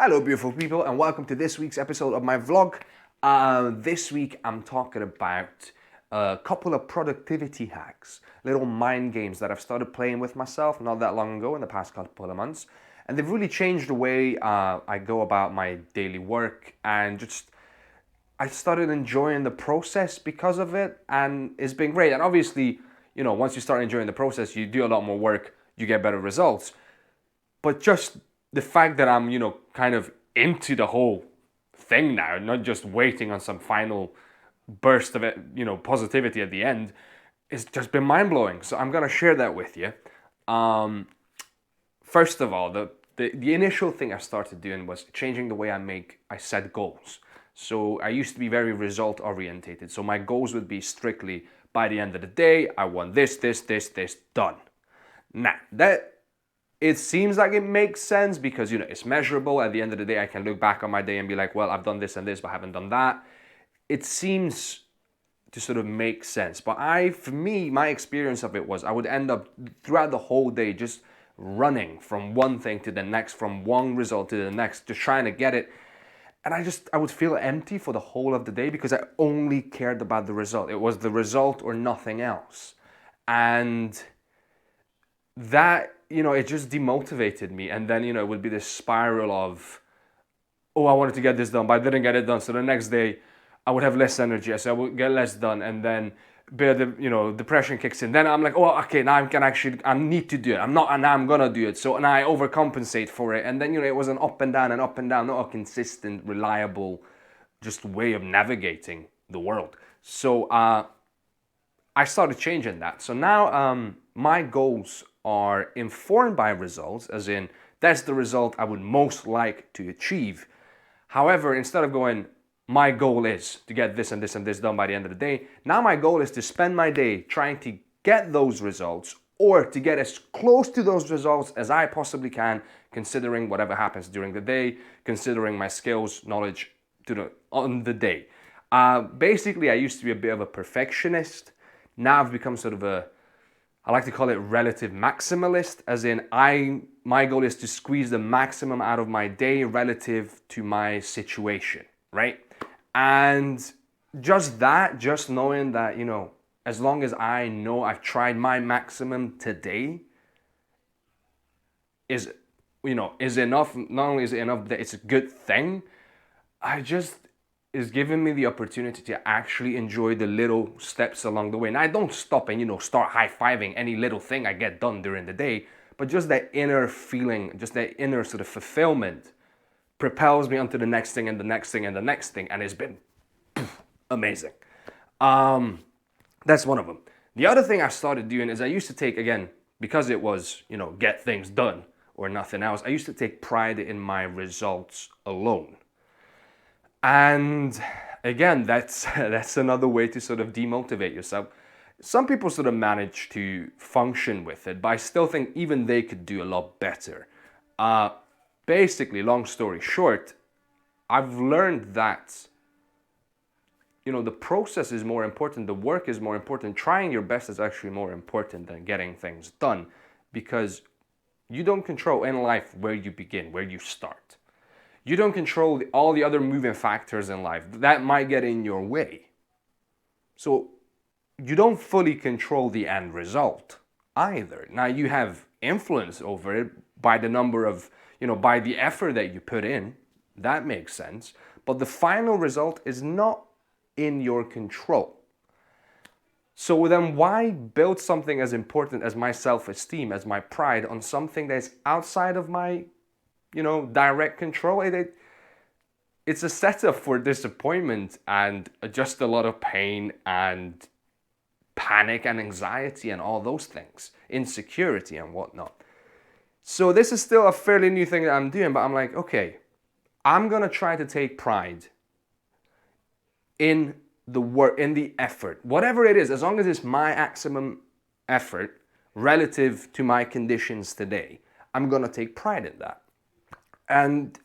Hello beautiful people and welcome to this week's episode of my vlog. This week I'm talking about a couple of productivity hacks, little mind games that I've started playing with myself not that long ago in the past couple of months. And they've really changed the way I go about my daily work, and just I started enjoying the process because of it, and it's been great. And obviously, once you start enjoying the process, you do a lot more work, you get better results. But just the fact that I'm, kind of into the whole thing now, not just waiting on some final burst of it, positivity at the end, it's just been mind blowing. So I'm gonna share that with you. First of all, the initial thing I started doing was changing the way I set goals. So I used to be very result orientated. So my goals would be strictly by the end of the day, I want this, done. Now that it seems like it makes sense because it's measurable. At the end of the day, I can look back on my day and be like, well, I've done this and this, but I haven't done that. It seems to sort of make sense. But for me, my experience of it was I would end up throughout the whole day just running from one thing to the next, from one result to the next, just trying to get it. And I would feel empty for the whole of the day because I only cared about the result. It was the result or nothing else. And that, it just demotivated me. And then, it would be this spiral of, oh, I wanted to get this done, but I didn't get it done. So the next day I would have less energy. So I would get less done. And then, depression kicks in. Then I'm like, oh, okay, now I need to do it. Now I'm gonna do it. So, and I overcompensate for it. And then, it was an up and down, not a consistent, reliable, just way of navigating the world. So, I started changing that. So now, my goals are informed by results, as in, that's the result I would most like to achieve. However, instead of going, my goal is to get this and this and this done by the end of the day, now my goal is to spend my day trying to get those results, or to get as close to those results as I possibly can, considering whatever happens during the day, considering my skills, knowledge on the day. Basically, I used to be a bit of a perfectionist. Now I've become sort of I like to call it relative maximalist, as in my goal is to squeeze the maximum out of my day relative to my situation, right? And just knowing that, as long as I know I've tried my maximum today is enough. Not only is it enough that it's a good thing, is giving me the opportunity to actually enjoy the little steps along the way. And I don't stop and, start high-fiving any little thing I get done during the day, but just that inner feeling, just that inner sort of fulfillment propels me onto the next thing and the next thing and the next thing, and it's been amazing. That's one of them. The other thing I started doing is I used to take, again, because it was, get things done or nothing else, I used to take pride in my results alone. And again, that's another way to sort of demotivate yourself. Some people sort of manage to function with it, but I still think even they could do a lot better. Basically, long story short, I've learned that, the process is more important, the work is more important, trying your best is actually more important than getting things done, because you don't control in life where you begin, where you start. You don't control all the other moving factors in life that might get in your way. So you don't fully control the end result either. Now you have influence over it by the number of, by the effort that you put in. That makes sense. But the final result is not in your control. So then why build something as important as my self-esteem, as my pride, on something that's outside of my direct control? It's a setup for disappointment and just a lot of pain and panic and anxiety and all those things, insecurity and whatnot. So this is still a fairly new thing that I'm doing, but I'm like, okay, I'm gonna try to take pride in the work, in the effort, whatever it is, as long as it's my maximum effort relative to my conditions today, I'm gonna take pride in that. And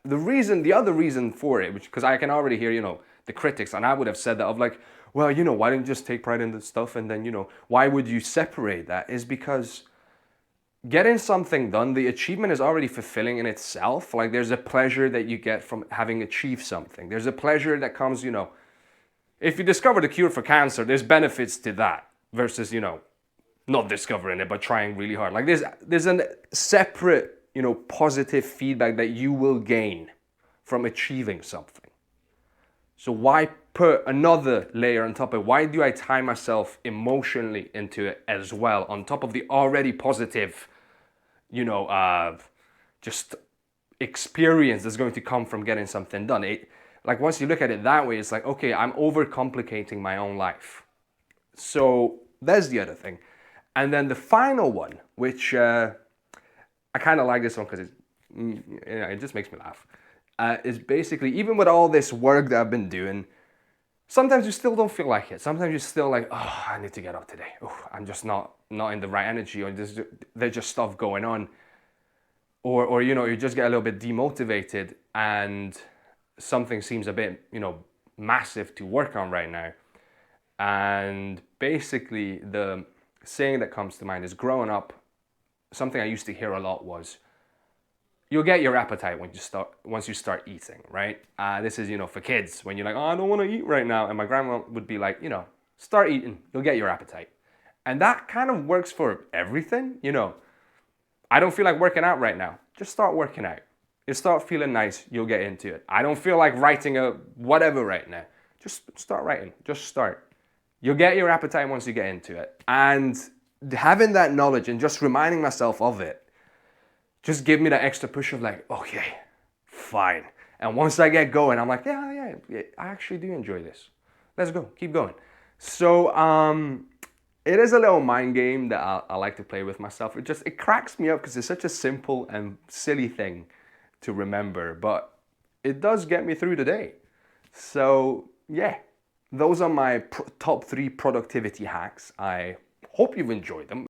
the other reason for it, because I can already hear, the critics, and I would have said that of like, well, why don't you just take pride in the stuff, and then, why would you separate that, is because getting something done, the achievement is already fulfilling in itself. Like there's a pleasure that you get from having achieved something. There's a pleasure that comes, if you discover the cure for cancer, there's benefits to that versus, not discovering it, but trying really hard. Like there's a separate, positive feedback that you will gain from achieving something. So why put another layer on top of it? Why do I tie myself emotionally into it as well, on top of the already positive, just experience that's going to come from getting something done? Like once you look at it that way, it's like, okay, I'm overcomplicating my own life. So that's the other thing. And then the final one, which I kind of like this one because it just makes me laugh, is basically, even with all this work that I've been doing, sometimes you still don't feel like it. Sometimes you're still like, oh, I need to get up today. Oh, I'm just not in the right energy, or there's just stuff going on. Or you just get a little bit demotivated and something seems a bit, massive to work on right now. And basically the saying that comes to mind is, growing up, something I used to hear a lot was, you'll get your appetite once you start eating, right? This is, for kids, when you're like, oh, I don't want to eat right now. And my grandma would be like, start eating, you'll get your appetite. And that kind of works for everything, I don't feel like working out right now. Just start working out. You start feeling nice, you'll get into it. I don't feel like writing a whatever right now. Just start writing, just start. You'll get your appetite once you get into it. And having that knowledge and just reminding myself of it, just give me that extra push of like, okay, fine. And once I get going, I'm like, yeah, I actually do enjoy this. Let's go, keep going. So it is a little mind game that I like to play with myself. It cracks me up because it's such a simple and silly thing to remember, but it does get me through the day. So yeah, those are my top 3 productivity hacks. I hope you've enjoyed them.